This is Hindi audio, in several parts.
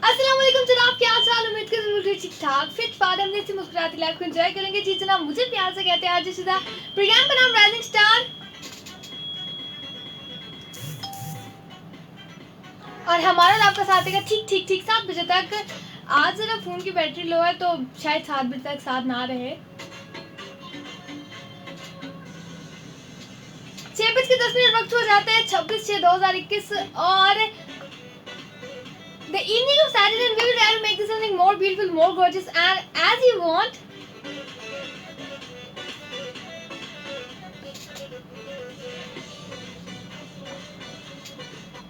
अस्सलाम वालेकुम जनाब, क्या हाल चाल? उम्मीद करती हूँ ठीक ठाक फिट फाट हमने इसी मुस्कुराती लाइफ को एंजॉय करेंगे। जी जनाब, मुझे प्यार से कहते हैं आज शिदा। प्रोग्राम का नाम राइजिंग स्टार, और हमारा आपका साथ देगा ठीक ठीक ठीक 7 बजे तक। आज जरा फ़ोन की बैटरी लो है तो शायद 7 बजे तक साथ ना रहे। 6:10 वक्त हो जाता है 26/6/2021 और the evening of Saturday, and we will try to make this something more beautiful, more gorgeous, and as you want.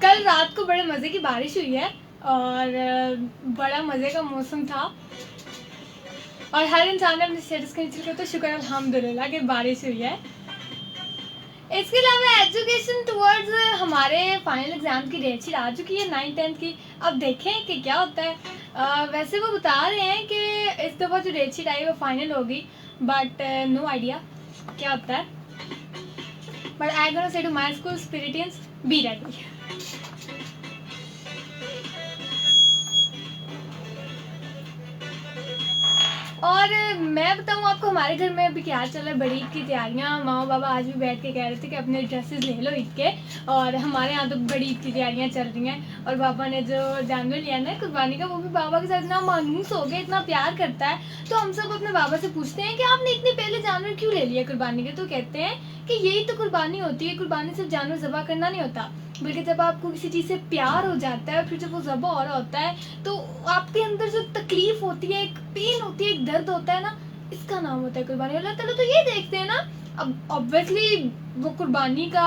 कल रात को बड़े मज़े की बारिश हुई है और बड़ा मज़े का मौसम था और हर इंसान ने अपने स्टेटस का नीचे तो शुक्र अल्हम्दुलिल्लाह कि बारिश हुई है। इसके अलावा एजुकेशन टुवर्ड्स हमारे फाइनल एग्ज़ाम की डेट शीट आ चुकी है 9-10 की। अब देखें कि क्या होता है। वैसे वो बता रहे हैं कि इस दफ़ा जो डेट शीट आई वो फाइनल होगी, बट नो आइडिया क्या होता है। But I gonna say to my school aspirants, be ready. और मैं बताऊँ आपको हमारे घर में अभी क्या चल रहा है, बड़ी ईद की तैयारियाँ। मामा बाबा आज भी बैठ के कह रहे थे कि अपने ड्रेसेस ले लो ईद के, और हमारे यहाँ तो बड़ी ईद की तैयारियाँ चल रही हैं। और पापा ने जो जानवर लिया ना कुर्बानी का, वो भी बाबा के साथ इतना मानूस हो गया, इतना प्यार करता है। तो हम सब अपने बाबा से पूछते हैं कि आपने इतने पहले जानवर क्यों ले लिया कुर्बानी के। तो कहते हैं कि यही तो कुर्बानी होती है। कुर्बानी सिर्फ जानवर ज़बह करना नहीं होता, बल्कि जब आपको किसी चीज़ से प्यार हो जाता है और फिर जब वो ज़बह हो रहा होता है तो आपके अंदर जो तकलीफ होती है, एक पेन होती है, एक दर्द होता है ना, इसका नाम होता है कुर्बानी। अल्लाह ताला तो ये देखते हैं ना। अब ऑब्वियसली वो कुर्बानी का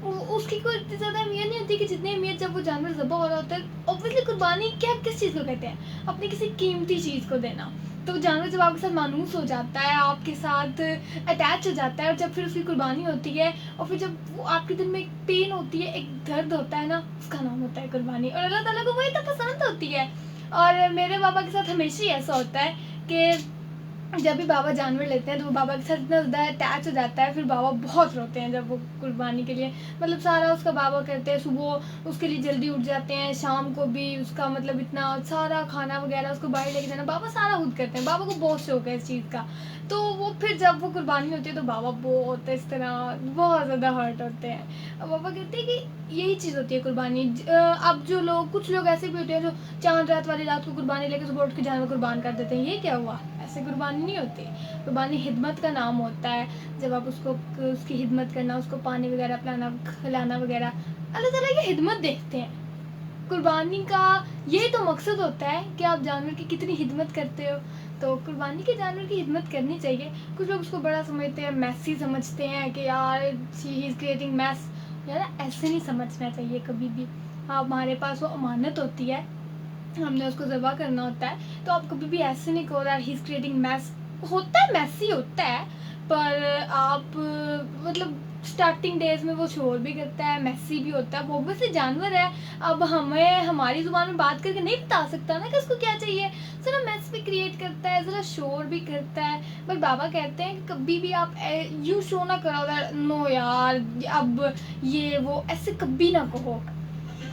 उसकी कोई इतनी ज़्यादा अहमियत नहीं होती कि जितनी अहमियत जब वो जानवर ज़बह हो रहा होता है। ऑब्वियसली कुर्बानी क्या किस चीज़ को कहते हैं, अपनी किसी कीमती चीज़ को देना। तो जानवर जब आपके साथ मानूस हो जाता है, आपके साथ अटैच हो जाता है, और जब फिर उसकी कुर्बानी होती है और फिर जब वो आपके दिल में एक पेन होती है, एक दर्द होता है ना, उसका नाम होता है कुर्बानी। और अल्लाह ताला को वही तो पसंद होती है। और मेरे बाबा के साथ हमेशा ही ऐसा होता है कि जब भी बाबा जानवर लेते हैं तो वो बाबा के साथ इतना ज़्यादा अटैच हो जाता है, फिर बाबा बहुत रोते हैं जब वो कुर्बानी के लिए, मतलब सारा उसका बाबा करते हैं। सुबह उसके लिए जल्दी उठ जाते हैं, शाम को भी उसका मतलब इतना सारा खाना वगैरह उसको बाहर लेके जाना, बाबा सारा खुद करते हैं। बाबा को बहुत शौक है इस चीज़ का। तो वो फिर जब वो कुर्बानी होती है तो बाबा बहुत इस तरह बहुत ज़्यादा हर्ट होते हैं। अब बाबा कहते हैं कि यही चीज़ होती है कुर्बानी। अब जो लोग, कुछ लोग ऐसे भी होते हैं जो चांद रात वाली रात को कुर्बानी लेकर सुबह उठ के जानवर कुर्बान कर देते हैं। ये क्या हुआ? ऐसे कुर्बानी नहीं होती। कुर्बानी हिदमत का नाम होता है। जब आप उसको उसकी हिदमत करना, उसको पानी वगैरह पिलाना, खिलाना वगैरह, अल्लाह ताला की हिदमत देखते हैं। कुर्बानी का यही तो मकसद होता है कि आप जानवर की कितनी हिदमत करते हो। तो कुर्बानी के जानवर की हिदमत करनी चाहिए। कुछ लोग उसको बड़ा समझते हैं, मैसी समझते हैं कि यार ही इज़ क्रिएटिंग मैस। यार ऐसे नहीं समझना चाहिए कभी भी। हाँ, हमारे पास वो अमानत होती है, हमने उसको ज़बह करना होता है, तो आप कभी भी ऐसे नहीं कहो यार ही इज़ क्रिएटिंग मैस। होता है, मैसी होता है, पर आप मतलब स्टार्टिंग डेज में वो शोर भी करता है, मैसी भी होता है, वो ऑब्वियसली जानवर है। अब हमें हमारी ज़ुबान में बात करके नहीं बता सकता ना कि उसको क्या चाहिए। ज़रा मैस भी क्रिएट करता है, ज़रा शोर भी करता है। बट बाबा कहते हैं कि कभी भी आप यू शो ना करो, नो यार अब ये वो ऐसे कभी ना कहो।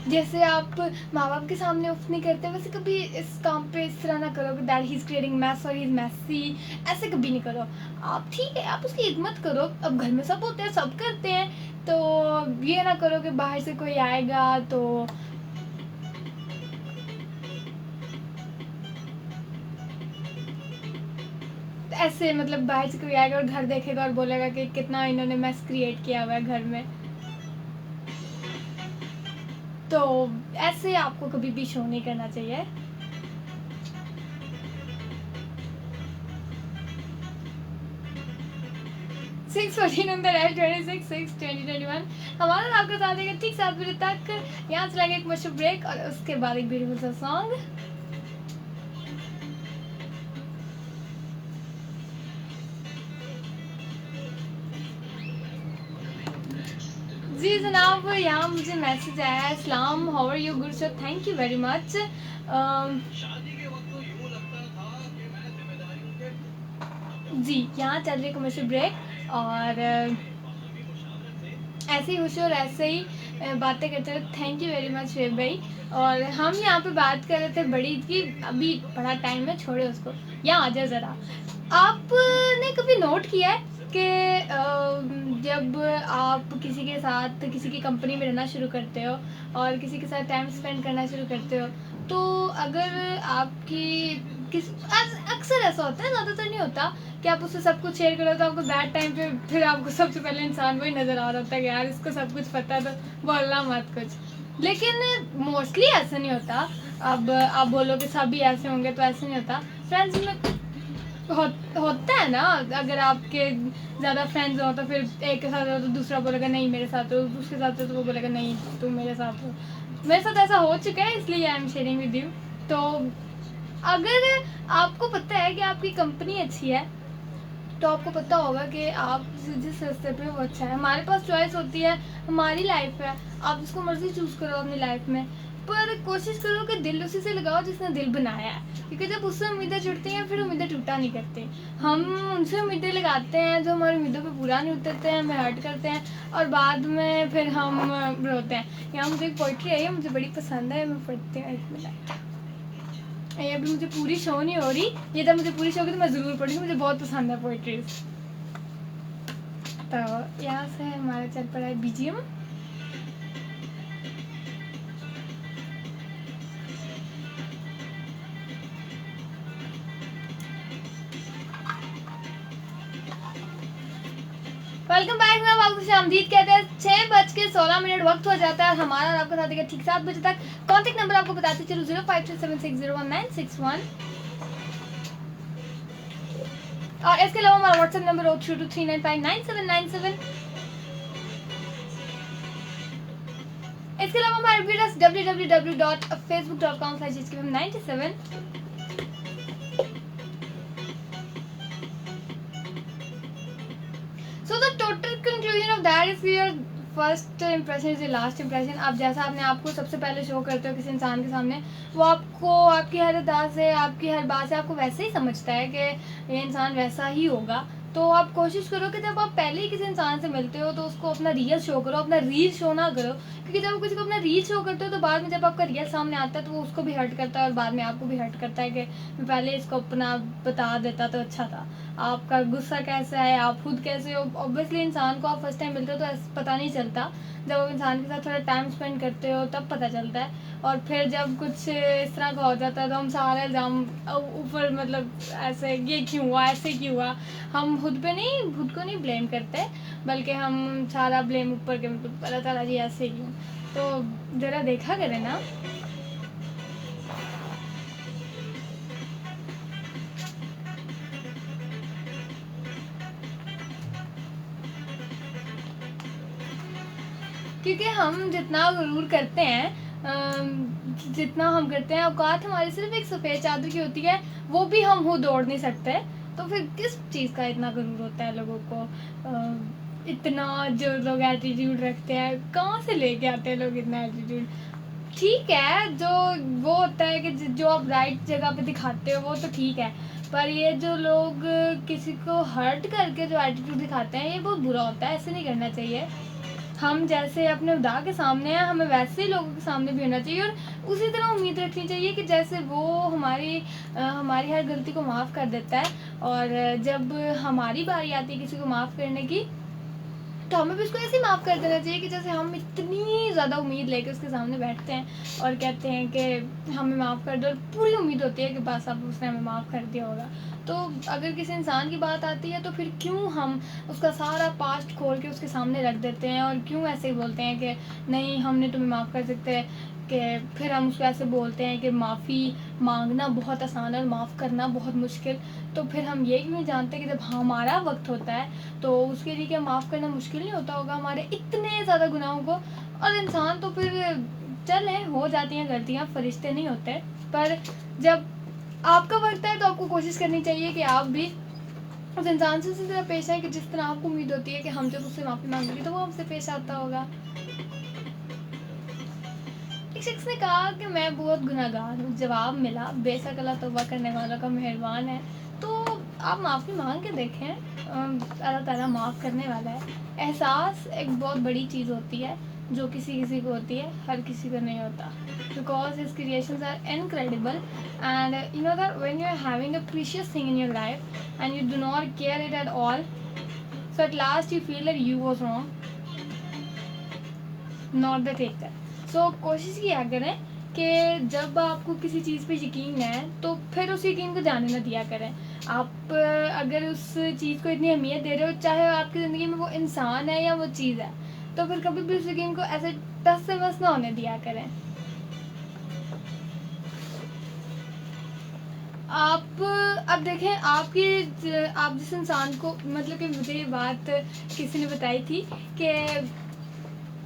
जैसे आप माँ बाप के सामने उफ नहीं करते, वैसे कभी इस काम पे इस तरह ना करो कि that he is creating mess और ही इज़ मैसी। ऐसे कभी नहीं करो आप, ठीक है? आप उसकी हिदमत करो। अब घर में सब होते हैं, सब करते हैं, तो ये ना करो कि बाहर से कोई आएगा तो ऐसे, मतलब बाहर से कोई आएगा और घर देखेगा और बोलेगा कि कितना इन्होंने मैस क्रिएट किया हुआ है घर में। तो ऐसे आपको कभी भी शो नहीं करना चाहिए। 6:14 on the dial, 26/6/2021। हमारा आपका साथ देगा ठीक 7 बजे तक। यहाँ चलाएंगे एक कमर्शियल ब्रेक और उसके बाद एक ब्यूटीफुल सा सॉन्ग। जी जनाब, यहाँ मुझे मैसेज आया है, अस्सलाम, how are you? Good sir, thank you very much. जी, यहाँ चल रही कमर्शियल ब्रेक और ऐसे ही खुशी और ऐसे ही बातें करते रहे। Thank you very much Shoaib भाई। और हम यहाँ पे बात कर रहे थे बड़ी ईद की। अभी बड़ा टाइम है, छोड़े उसको, यहाँ आ जाओ ज़रा। आपने कभी नोट किया है कि जब आप किसी के साथ किसी की कंपनी में रहना शुरू करते हो और किसी के साथ टाइम स्पेंड करना शुरू करते हो, तो अगर आपकी अक्सर ऐसा होता है, ज़्यादातर नहीं होता, कि आप उससे सब कुछ शेयर करो तो आपको बैड टाइम पे फिर आपको सबसे पहले इंसान वही नज़र आ रहा होता है कि यार इसको सब कुछ पता है तो बोलना मत कुछ। लेकिन मोस्टली ऐसा नहीं होता। अब आप बोलो कि सभी ऐसे होंगे तो ऐसे नहीं होता। फ्रेंड्स में होता है ना, अगर आपके ज़्यादा फ्रेंड्स हो तो फिर एक के साथ हो तो दूसरा बोलेगा नहीं मेरे साथ हो, उसके साथ हो तो वो बोलेगा नहीं तुम मेरे साथ हो। मेरे साथ ऐसा हो चुका है, इसलिए I am sharing with you. तो अगर आपको पता है कि आपकी कंपनी अच्छी है तो आपको पता होगा कि आप जिस रास्ते पे वो अच्छा है। हमारे पास चॉइस होती है, हमारी लाइफ है, आप जिसको मर्जी चूज़ करो अपनी लाइफ में, पर कोशिश करो कि दिल उसी से लगाओ जिसने दिल बनाया है, क्योंकि जब उससे उम्मीदें जुड़ती हैं फिर उम्मीदें टूटा नहीं करती। हम उनसे उम्मीदें लगाते हैं जो हमारी उम्मीदों पे पूरा नहीं उतरते हैं, हमें हर्ट करते हैं और बाद में फिर हम रोते हैं। यहाँ मुझे एक पोइट्री आई है, मुझे बड़ी पसंद है, मैं पढ़ती हूँ, एक मिनट। ये अभी मुझे पूरी शो नहीं हो रही, ये जब मुझे पूरी शो होगी तो मैं ज़रूर पढ़ूँगी, मुझे बहुत पसंद है पोइट्रीज। तो यहाँ से हमारा चल पड़ा है बीजीएम। Welcome back. मैं आपको शामदीद कहते हैं। 6:16 वक्त हो जाता है हमारा और आपका साथ देगा ठीक 7 बजे तक। कॉन्टेक्ट नंबर आपको बताते चलो 0537601961 और इसके अलावा हमारा व्हाट्सएप नंबर 0323959797। इसके अलावा हमारा address www.facebook.com/hkfm97। So the total conclusion of that is your first impression is the last impression। आप जैसा अपने आप को सबसे पहले शो करते हो किसी इंसान के सामने, वो आपको आपकी हर अदा से, आपकी हर बात से आपको वैसे ही समझता है कि ये इंसान वैसा ही होगा। तो आप कोशिश करो कि जब आप पहले ही किसी इंसान से मिलते हो तो उसको अपना रियल शो करो, अपना रील शो ना करो, क्योंकि जब किसी को अपना रील शो करते हो तो बाद में जब आपका रियल सामने आता है तो वो उसको भी हर्ट करता है और बाद में आपको भी हर्ट करता है कि मैं पहले इसको अपना बता देता तो अच्छा था। आपका गुस्सा कैसा है, आप खुद कैसे हो, ऑब्वियसली इंसान को आप फर्स्ट टाइम मिलते हो तो पता नहीं चलता, जब आप इंसान के साथ थोड़ा टाइम स्पेंड करते हो तब पता चलता है। और फिर जब कुछ इस तरह का हो जाता है तो हम सारे इल्ज़ाम ऊपर, मतलब ऐसे ये क्यों हुआ, ऐसे क्यों हुआ, हम खुद को नहीं ब्लेम करते, बल्कि हम सारा ब्लेम ऊपर के मतलब अल्लाह ताला जी ऐसे क्यों। तो ज़रा देखा करें ना। क्योंकि हम जितना गुरूर करते हैं, जितना हम करते हैं, औकात हमारी सिर्फ एक सफ़ेद चादर की होती है, वो भी हम खुद ओढ़ नहीं सकते। तो फिर किस चीज़ का इतना गुरूर होता है लोगों को? इतना जो लोग एटीट्यूड रखते हैं, कहाँ से लेके आते हैं लोग इतना एटीट्यूड? ठीक है, जो वो होता है कि जो आप राइट जगह पे दिखाते हो वो तो ठीक है, पर ये जो लोग किसी को हर्ट करके जो एटीट्यूड दिखाते हैं ये बहुत बुरा होता है, ऐसे नहीं करना चाहिए। हम जैसे अपने खुदा के सामने हैं, हमें वैसे ही लोगों के सामने भी होना चाहिए और उसी तरह उम्मीद रखनी चाहिए कि जैसे वो हमारी हर गलती को माफ़ कर देता है, और जब हमारी बारी आती है किसी को माफ़ करने की तो हमें भी उसको ऐसे ही माफ़ कर देना चाहिए कि जैसे हम इतनी ज़्यादा उम्मीद लेके उसके सामने बैठते हैं और कहते हैं कि हमें माफ़ कर दो, और पूरी उम्मीद होती है कि बस अब उसने हमें माफ़ कर दिया होगा। तो अगर किसी इंसान की बात आती है तो फिर क्यों हम उसका सारा पास्ट खोल के उसके सामने रख देते हैं और क्यों ऐसे ही बोलते हैं कि नहीं हमने तुम्हें माफ़ कर सकते, कि फिर हम उसको ऐसे बोलते हैं कि माफ़ी मांगना बहुत आसान है और माफ़ करना बहुत मुश्किल। तो फिर हम ये क्यों नहीं जानते कि जब हमारा वक्त होता है तो उसके लिए क्या माफ़ करना मुश्किल नहीं होता होगा हमारे इतने ज़्यादा गुनाहों को? और इंसान तो फिर चले हो जाती हैं गलतियाँ, फरिश्ते नहीं होते, पर जब आपका वक्त है तो आपको कोशिश करनी चाहिए कि आप भी उस इंसान से उसी तरह पेश आए कि जिस तरह आपको उम्मीद होती है कि हम जब उससे माफ़ी मांगेंगे तो वो हमसे पेश आता होगा। एक शख्स ने कहा कि मैं बहुत गुनहगार हूँ। जवाब मिला बेशक अल्लाह तौबा करने वालों का मेहरबान है। तो आप माफ़ी मांग के देखें, अल्लाह ताला माफ़ करने वाला है। एहसास एक बहुत बड़ी चीज़ होती है, जो किसी किसी को होती है, हर किसी को नहीं होता, because his creations are incredible and you know that when you are having a precious thing in your life and you do not care it at all, so at last you feel that you was wrong, not the taker. So कोशिश किया करें कि जब आपको किसी चीज़ पे यकीन है तो फिर उस यकीन को जाने ना दिया करें। आप अगर उस चीज़ को इतनी अहमियत दे रहे हो, चाहे आपकी ज़िंदगी में वो इंसान है या वो चीज़ है, तो फिर कभी भी उस यकीन को ऐसे टस से बस ना होने दिया करें। आप अब देखें, आप जिस इंसान को, मतलब कि मुझे ये बात किसी ने बताई थी कि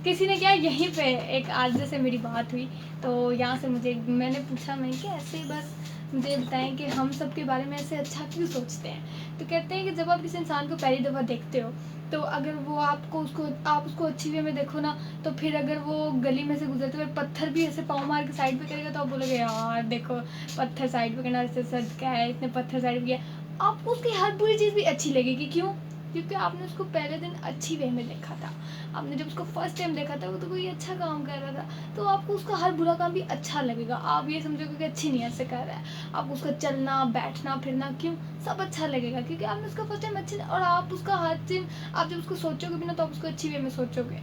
किसी ने क्या, यहीं पे एक आज जैसे मेरी बात हुई तो यहाँ से मैंने पूछा, मैंने कि ऐसे बस मुझे बताएं कि हम सब के बारे में ऐसे अच्छा क्यों सोचते हैं। तो कहते हैं कि जब आप किसी इंसान को पहली दफ़ा देखते हो तो अगर वो आप उसको अच्छी वे में देखो ना, तो फिर अगर वो गली में से गुजरते हुए पत्थर भी ऐसे पाँव मार के साइड पे करेगा तो आप बोलोगे यार देखो पत्थर साइड पे करना, इससे सच क्या है, इतने पत्थर साइड पे किया। आपको उसकी हर बुरी चीज़ भी अच्छी लगेगी। क्यों? क्योंकि आपने उसको पहले दिन अच्छी वे में देखा था। आपने जब उसको फर्स्ट टाइम देखा था वो तो कोई अच्छा काम कर रहा था, तो आपको उसका हर बुरा काम भी अच्छा लगेगा। आप ये समझोगे कि अच्छी नीयत से कर रहा है, आपको उसका चलना बैठना फिरना क्यों सब अच्छा लगेगा, क्योंकि आपने उसका फर्स्ट टाइम अच्छी, और आप उसका हर दिन आप जब उसको सोचोगे भी ना तो आप उसको अच्छी वे में सोचोगे।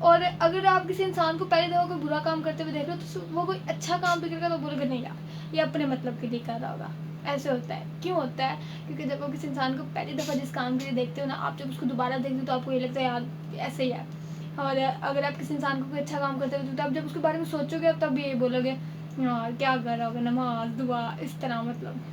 और अगर आप किसी इंसान को पहले दफ़ा कोई बुरा काम करते हुए देख रहे हो तो वो कोई अच्छा काम भी करेगा तो बोलोगे नहीं यार ये अपने मतलब के लिए कर रहा होगा। ऐसे होता है। क्यों होता है? क्योंकि जब आप किसी इंसान को पहली दफ़ा जिस काम के लिए देखते हो ना, आप जब उसको दोबारा देखते हो तो आपको ये लगता है यार ऐसे ही है। और अगर आप किसी इंसान को कोई अच्छा काम करते हो तो आप जब उसके बारे में सोचोगे तब ये बोलोगे यार क्या कर रहा होगा, नमाज दुआ इस तरह, मतलब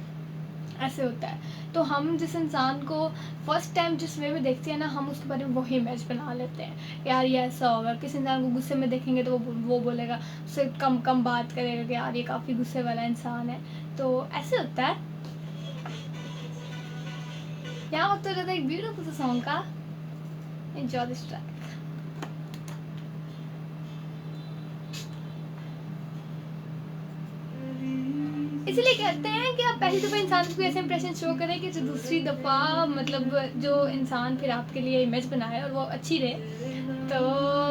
ऐसे होता है। तो हम जिस इंसान को फर्स्ट टाइम जिस वे में देखते हैं ना, हम उसके बारे में वही इमेज बना लेते हैं यार ये ऐसा होगा। किसी इंसान को गुस्से में देखेंगे तो वो बोलेगा, उससे कम कम बात करेगा कि यार ये काफ़ी गुस्से वाला इंसान है। तो ऐसे होता है। यहाँ तो रहता है एक ब्यूटीफुल सॉन्ग का, एंजॉय दिस ट्रैक। इसलिए कहते हैं कि आप पहली दफ़ा इंसान को ऐसे इंप्रेशन शो करें कि जो दूसरी दफ़ा मतलब जो इंसान फिर आपके लिए इमेज बनाए और वो अच्छी रहे। तो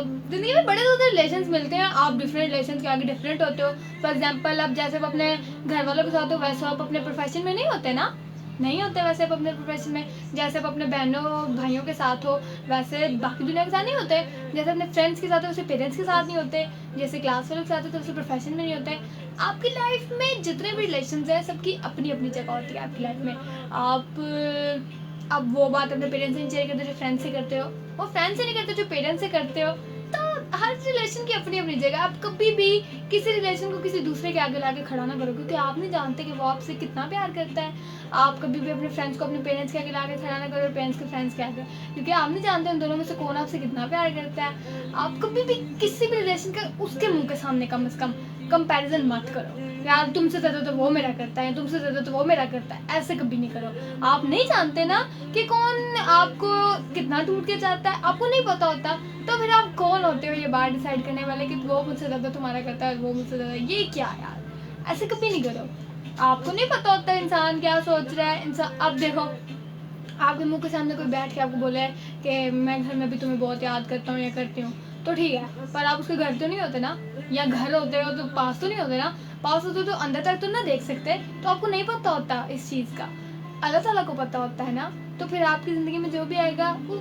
ज़िंदगी में बड़े ज़्यादा रिलेशंस मिलते हैं, आप डिफरेंट रिलेशंस के आगे डिफरेंट होते हो। फॉर एग्जांपल आप जैसे आप अपने घर वालों के साथ हो वैसे आप अपने प्रोफेशन में नहीं होते ना, नहीं होते वैसे आप अपने प्रोफेशन में। जैसे आप अपने बहनों भाइयों के साथ हो वैसे बाकी दुनिया के साथ नहीं होते। जैसे अपने फ्रेंड्स के साथ हो वैसे पेरेंट्स के साथ नहीं होते। जैसे क्लास वालों के साथ हो तो वैसे प्रोफेशन में नहीं होते। आपकी लाइफ में जितने भी रिलेशंस हैं सबकी अपनी अपनी जगह होती है आपकी लाइफ में। आप वो बात अपने पेरेंट्स से नहीं शेयर करते जो फ्रेंड्स से करते हो, वो फ्रेंड्स से नहीं करते जो पेरेंट्स से करते हो। तो हर रिलेशन की अपनी अपनी जगह। आप कभी भी किसी रिलेशन को किसी दूसरे के आगे लाके खड़ा ना करो, क्योंकि आप नहीं जानते कि वो आपसे कितना प्यार करता है। आप कभी भी अपने फ्रेंड्स को अपने पेरेंट्स के आगे लाके खड़ा ना करो, पेरेंट्स के फ्रेंड्स के आगे, क्योंकि आप नहीं जानते उन दोनों में से कौन आपसे कितना प्यार करता है। आप कभी भी किसी भी रिलेशन का उसके मुंह के सामने कम से कम कंपैरिजन मत करो, यार तुमसे ज़्यादा तो वो मेरा करता है, तुमसे ज़्यादा तो वो मेरा करता है। ऐसे कभी नहीं करो। आप नहीं जानते ना कि कौन आपको कितना टूट के चाहता है, आपको नहीं पता होता। तो फिर आप कौन होते हो ये बात डिसाइड करने वाले कि वो मुझसे ज़्यादा तुम्हारा करता है, वो मुझसे ज़्यादा, ये क्या यार, ऐसे कभी नहीं करो। आपको नहीं पता होता इंसान क्या सोच रहा है। इंसान अब देखो, आपके मुंह के सामने कोई बैठ के आपको बोले कि मैं घर में भी तुम्हें बहुत याद करता हूँ या करती हूँ, तो ठीक है, पर आप उसके घर तो नहीं होते ना, या घर होते हो तो पास तो नहीं होते ना। पास होते तो अंदर तक तो ना देख सकते, तो आपको नहीं पता होता इस चीज़ का, अल्लाह ताला को पता होता है ना। तो फिर आपकी ज़िंदगी में जो भी आएगा वो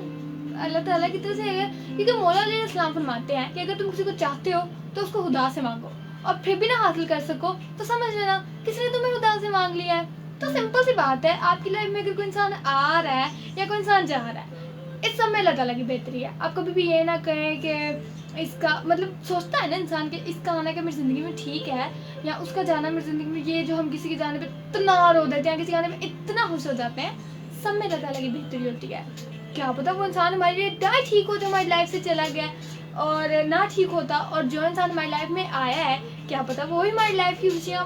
अल्लाह ताला की तरफ से आएगा, क्योंकि मौला अलैहिस्सलाम फरमाते हैं कि अगर तुम किसी को चाहते हो तो उसको खुदा से मांगो, और फिर भी ना हासिल कर सको तो समझ लेना किसी ने तुम्हें खुदा से मांग लिया है। तो सिंपल सी बात है, आपकी लाइफ में अगर कोई इंसान आ रहा है या कोई इंसान जा रहा है, इस सब में अल्लाह ताला की बेहतरी है। आप कभी भी ये ना कहें कि इसका मतलब सोचता है ना इंसान कि इसका आना क्या मेरी ज़िंदगी में ठीक है, या उसका जाना मेरी ज़िंदगी में, ये जो हम किसी के जाने पे इतना रो देते हैं, किसी के आने पे इतना खुश हो जाते हैं, सब में अल्लाह ताला की बेहतरी होती है। क्या पता वो इंसान हमारे लिए ना ठीक हो जो हमारी लाइफ से चला गया, और ना ठीक होता, और जो इंसान हमारी लाइफ में आया है क्या पता वो ही हमारी लाइफ की खुशियाँ,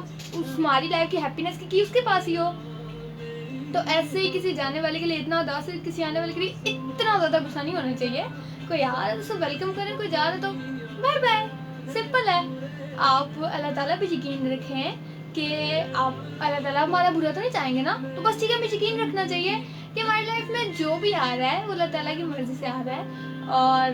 हमारी लाइफ की हैप्पीनेस की उसके पास ही हो। तो ऐसे ही किसी जाने वाले के लिए इतना उदास है, किसी आने वाले के लिए इतना ज़्यादा गुस्सा नहीं होना चाहिए। कोई आ रहा है तो उसे वेलकम करें, कोई जा रहा है तो बाय बाय, सिंपल है। आप अल्लाह ताला पे यकीन रखें कि आप अल्लाह ताला हमारा बुरा तो नहीं चाहेंगे ना, तो बस ठीक है, हमें यकीन रखना चाहिए कि हमारी लाइफ में जो भी आ रहा है वो अल्लाह ताला की मर्ज़ी से आ रहा है। और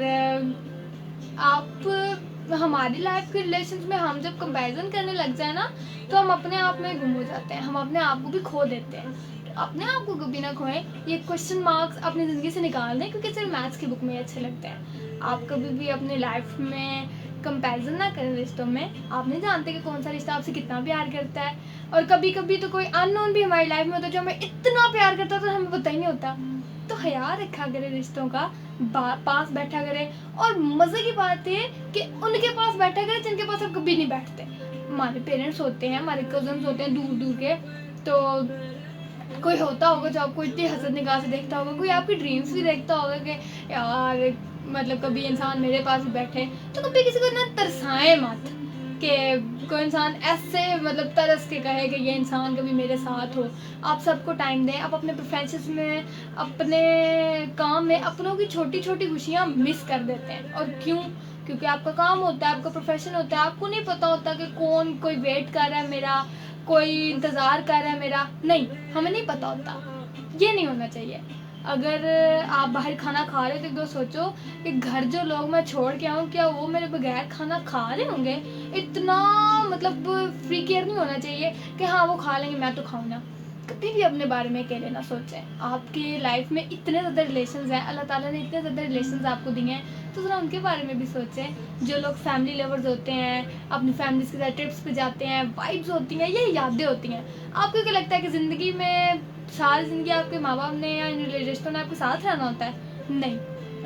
आप हमारी लाइफ के रिलेशंस में हम जब कंपैरिजन करने लग जाए ना, तो हम अपने आप में गुम हो जाते हैं, हम अपने आप को भी खो देते हैं। तो अपने आप को कभी ना खोएं, ये क्वेश्चन मार्क्स अपनी ज़िंदगी से निकाल दें, क्योंकि सिर्फ मैथ्स की बुक में अच्छे लगते हैं। आप कभी भी अपनी लाइफ में कंपैरिजन ना करें रिश्तों में। आप नहीं जानते कि कौन सा रिश्ता आपसे कितना प्यार करता है, और कभी कभी तो कोई अननोन भी हमारी लाइफ में होता है जो हमें इतना प्यार करता है तो हमें पता ही नहीं होता। तो ख्याल रखा करें रिश्तों का, पास बैठा करें। और मज़े की बात है कि उनके पास बैठा करें जिनके पास आप कभी नहीं बैठते। हमारे पेरेंट्स होते हैं, हमारे कजन्स होते हैं दूर दूर के, तो कोई होता होगा जो आपको इतनी हसद निगाह से देखता होगा, कोई आपकी ड्रीम्स भी देखता होगा कि यार मतलब कभी इंसान मेरे पास भी बैठे। तो कभी किसी को इतना तरसाएं मत कि कोई इंसान ऐसे मतलब तरस के कहे कि ये इंसान कभी मेरे साथ हो। आप सबको टाइम दें। आप अपने प्रोफेशंस में, अपने काम में अपनों की छोटी छोटी खुशियाँ मिस कर देते हैं। और क्यों? क्योंकि आपका काम होता है, आपका प्रोफेशन होता है, आपको नहीं पता होता कि कौन कोई वेट कर रहा है मेरा, कोई इंतज़ार कर रहा है मेरा। नहीं, हमें नहीं पता होता। ये नहीं होना चाहिए। अगर आप बाहर खाना खा रहे हो तो एक दो सोचो कि घर जो लोग मैं छोड़ के आऊँ, क्या वो मेरे बगैर खाना खा रहे होंगे? इतना मतलब फ्री केयर नहीं होना चाहिए कि हाँ वो खा लेंगे मैं तो खाऊँ ना। कभी भी अपने बारे में अकेले ना सोचें। आपकी लाइफ में इतने ज़्यादा रिलेशंस हैं, अल्लाह ताला ने इतने ज़्यादा रिलेशंस आपको दिए हैं, तो ज़रा उनके बारे में भी सोचें। जो लोग फैमिली लवर्स होते हैं, अपनी फैमिलीज़ के साथ ट्रिप्स पे जाते हैं, वाइब्स होती हैं, ये यादें होती हैं। आपको क्या लगता है कि ज़िंदगी में सारी ज़िंदगी आपके माँ बाप ने या इन रिश्तों ने आपके साथ रहना होता है? नहीं।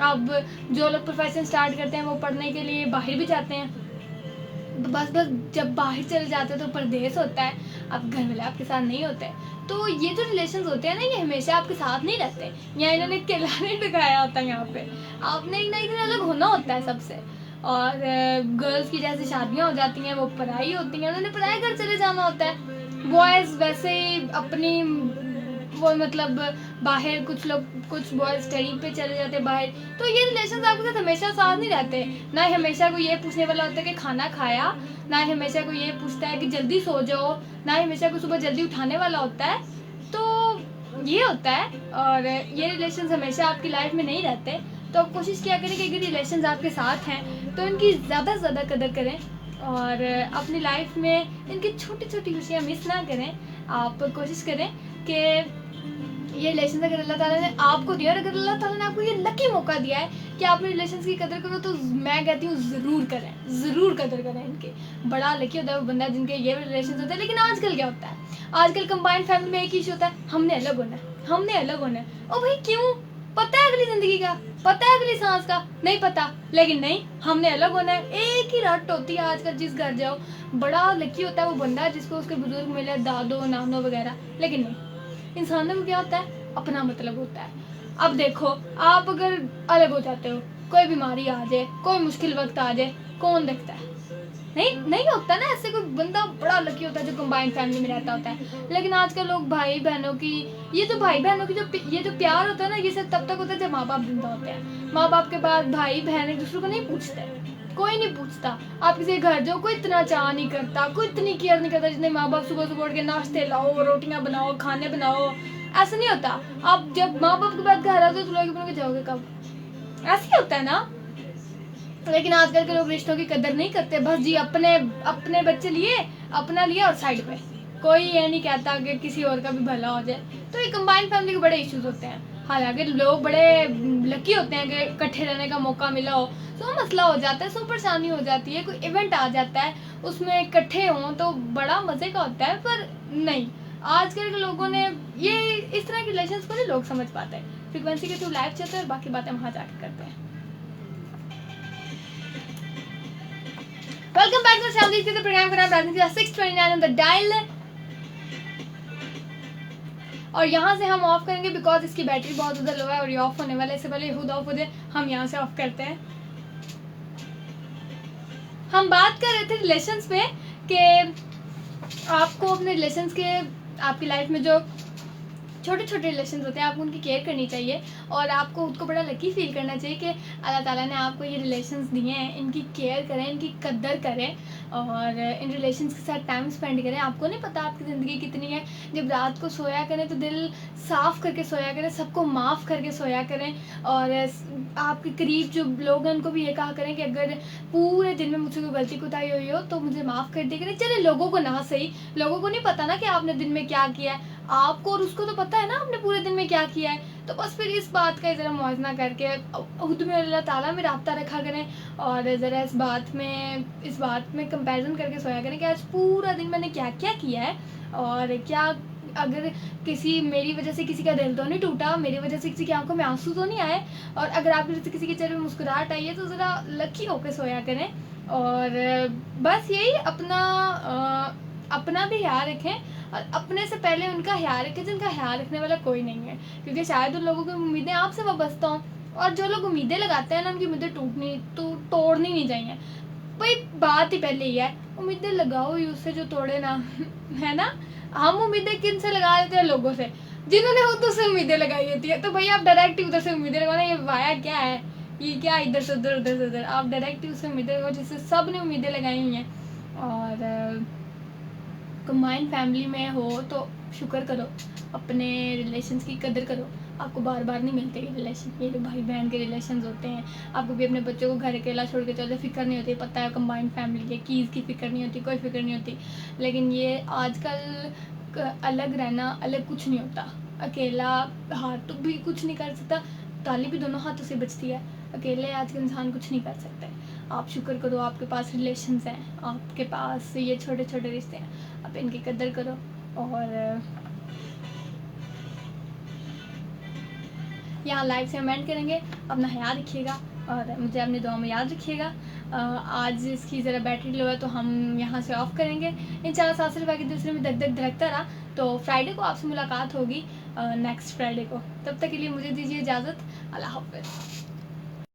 अब जो लोग प्रोफेशन स्टार्ट करते हैं वो पढ़ने के लिए बाहर भी जाते हैं, बस जब बाहर चले जाते हैं तो परदेश होता है, अब घर वाले आपके साथ नहीं होते। तो ये जो रिलेशंस होते हैं ना, ये हमेशा आपके साथ नहीं रहते। या इन्होंने किला नहीं दिखाया होता यहाँ पे, आपने एक ना एक दिन अलग होना होता है सबसे। और गर्ल्स की जैसे शादियाँ हो जाती हैं, वो पढ़ाई होती हैं, उन्होंने पढ़ाई घर चले जाना होता है। बॉयज़ वैसे ही अपनी वो मतलब बाहर, कुछ लोग, कुछ बॉयज स्टडी पे चले जाते हैं बाहर। तो ये रिलेशन आपके साथ हमेशा साथ नहीं रहते। ना ही हमेशा कोई ये पूछने वाला होता है कि खाना खाया, ना ही हमेशा कोई ये पूछता है कि जल्दी सो जाओ, ना ही हमेशा कोई सुबह जल्दी उठाने वाला होता है। तो ये होता है, और ये रिलेशन हमेशा आपकी लाइफ में नहीं रहते। तो आप कोशिश किया करें कि अगर रिलेशन आपके साथ हैं तो इनकी ज़्यादा से ज़्यादा कदर करें, और अपनी लाइफ में इनकी छोटी छोटी खुशियाँ मिस ना करें। आप कोशिश करें कि ये रिलेशन अगर अल्लाह ताला ने आपको दिया, और अगर अल्लाह ताला ने आपको ये लकी मौका दिया है कि आप रिलेशन की कदर करो, तो मैं कहती हूँ ज़रूर करें, ज़रूर कदर करें इनके। बड़ा लकी होता है वो बंदा जिनके ये रिलेशन होते हैं। लेकिन आजकल क्या होता है, आजकल कंबाइंड फैमिली में एक ही इशू होता है, हमने अलग होना है, हमने अलग होना है। ओ भाई क्यों? पता है अगली ज़िंदगी का, पता है अगली सांस का, नहीं पता, लेकिन नहीं, हमने अलग होना है। एक ही रट होती है आजकल, जिस घर जाओ। बड़ा लकी होता है वो बंदा जिसको उसके बुजुर्ग मिले, दादो नानो वगैरह। लेकिन नहीं, इंसानों में क्या होता है, अपना मतलब होता है। अब देखो, आप अगर अलग हो जाते हो, कोई बीमारी आ जाए, कोई मुश्किल वक्त आ जाए, कौन देखता है? नहीं होता ना। ऐसे कोई बंदा बड़ा लकी होता है जो कंबाइंड फैमिली में रहता होता है। लेकिन आजकल लोग भाई बहनों की, ये जो भाई बहनों की ये जो प्यार होता है ना, ये सब तब तक होता है जब माँ बाप जिंदा होते हैं। माँ बाप के बाद भाई बहन एक दूसरे को नहीं पूछते, कोई नहीं पूछता। आप किसी घर जाओ, कोई इतना चाह नहीं करता, कोई इतनी केयर नहीं करता जितने माँ बाप सुबह सुबह उठ के नाश्ते लाओ, रोटियां बनाओ, खाने बनाओ। ऐसा नहीं होता। आप जब माँ बाप के बाद घर आते हो तो लोग बोलोगे जाओगे कब? ऐसे ही होता है ना। लेकिन आजकल के लोग रिश्तों की कदर नहीं करते। बस जी अपने बच्चे लिए, अपना लिए और साइड पे। कोई ये नहीं कहता कि किसी और का भी भला हो जाए। तो ये कंबाइंड फैमिली के बड़े इश्यूज होते हैं। हालांकि लोग बड़े लकी होते हैं कि इकट्ठे रहने का मौका मिला हो, तो मसला हो जाता है, सो परेशानी हो जाती है, कोई इवेंट आ जाता है, उसमें इकट्ठे हों तो बड़ा मजे का होता है। पर नहीं, आजकल के लोगों ने ये इस तरह के रिलेशंस को नहीं लोग समझ पाते हैं। फ्रीक्वेंसी के थ्रू लाइव चलते हैं और बाकी बातें वहाँ जाके करते हैं। वेलकम बैक टू शादी के प्रोग्राम का नाम राजनीति 629 ऑन द डायल। और यहाँ से हम ऑफ करेंगे बिकॉज इसकी बैटरी बहुत ज़्यादा लो है और ये ऑफ होने वाला है। इससे पहले खुद ऑफ हो जाए, हम यहाँ से ऑफ करते हैं। हम बात कर रहे थे रिलेशंस पे कि आपको अपने रिलेशंस के, आपकी लाइफ में जो छोटे छोटे रिलेशन होते हैं, आपको उनकी केयर करनी चाहिए और आपको खुद को बड़ा लकी फील करना चाहिए कि अल्लाह ताला ने आपको ये रिलेशंस दिए हैं। इनकी केयर करें, इनकी कदर करें और इन रिलेशंस के साथ टाइम स्पेंड करें। आपको नहीं पता आपकी ज़िंदगी कितनी है। जब रात को सोया करें तो दिल साफ़ करके सोया करें, सबको माफ़ करके सोया करें और आपके करीब जो लोग हैं उनको भी ये कहा करें कि अगर पूरे दिन में मुझसे कोई गलती कोताही हुई हो तो मुझे माफ़ कर दिया करें। चले लोगों को ना सही, लोगों को नहीं पता ना कि आपने दिन में क्या किया है, आपको और उसको तो पता है ना आपने पूरे दिन में क्या किया है। तो बस फिर इस बात का ज़रा मुआवजा करके खुद में अल्लाह ताला में राब्ता रखा करें और ज़रा इस बात में कंपैरिजन करके सोया करें कि आज पूरा दिन मैंने क्या क्या किया है और क्या, अगर मेरी वजह से किसी का दिल तो नहीं टूटा, मेरी वजह से किसी की आंखों में आंसू तो नहीं आए, और अगर आपकी वजह से किसी के चेहरे में मुस्कुराहट आई है तो ज़रा लकी होकर सोया करें। और बस यही अपना भी ख्याल रखें और अपने से पहले उनका ख्याल रखें जिनका ख्याल रखने वाला कोई नहीं है, क्योंकि शायद उन लोगों की उम्मीदें आपसे वाबस्ता हों और जो लोग उम्मीदें लगाते हैं ना उनकी उम्मीदें तोड़नी नहीं चाहिए। भाई बात ही पहले ही है, उम्मीदें लगाओ ही उससे जो तोड़े ना है ना। हम उम्मीदें किन से लगा देते हैं? लोगों से, जिन्होंने खुद उससे उम्मीदें लगाई होती है। तो भाई आप डायरेक्ट ही उधर से उम्मीदें लगाना, ये वाया क्या है, ये क्या इधर से उधर उधर से उधर, आप डायरेक्ट ही उससे उम्मीदें लगाओ जिससे सब ने उम्मीदें लगाई हुई हैं। और कंबाइंड फैमिली में हो तो शुक्र करो, अपने रिलेशंस की कदर करो। आपको बार बार नहीं मिलते ये रिलेशन, ये जो भाई बहन के रिलेशंस होते हैं। आपको भी अपने बच्चों को घर अकेला छोड़ के चलते फिक्र नहीं होती, पता है कंबाइंड फैमिली के कीज़ की फिक्र नहीं होती, कोई फिक्र नहीं होती। लेकिन ये आजकल अलग रहना, अलग कुछ नहीं होता। अकेला हाथ तो भी कुछ नहीं कर सकता, ताली भी दोनों हाथों से बचती है। अकेले आज के इंसान कुछ नहीं कर सकते। आप शुक्र करो आपके पास रिलेशंस हैं, आपके पास ये छोटे छोटे रिश्ते हैं, आप इनकी कदर करो और यहाँ लाइव से हम एंड करेंगे। अपना ख्याल रखिएगा और मुझे अपनी दुआ में याद रखिएगा। आज इसकी ज़रा बैटरी लो है तो हम यहाँ से ऑफ़ करेंगे। इंशाल्लाह साथ सिर्फ आगे दूसरे में धक धक धड़कता रहा। तो फ्राइडे को आपसे मुलाकात होगी, नेक्स्ट फ्राइडे को। तब तक के लिए मुझे दीजिए इजाज़त। अल्लाह हाफ़िज़।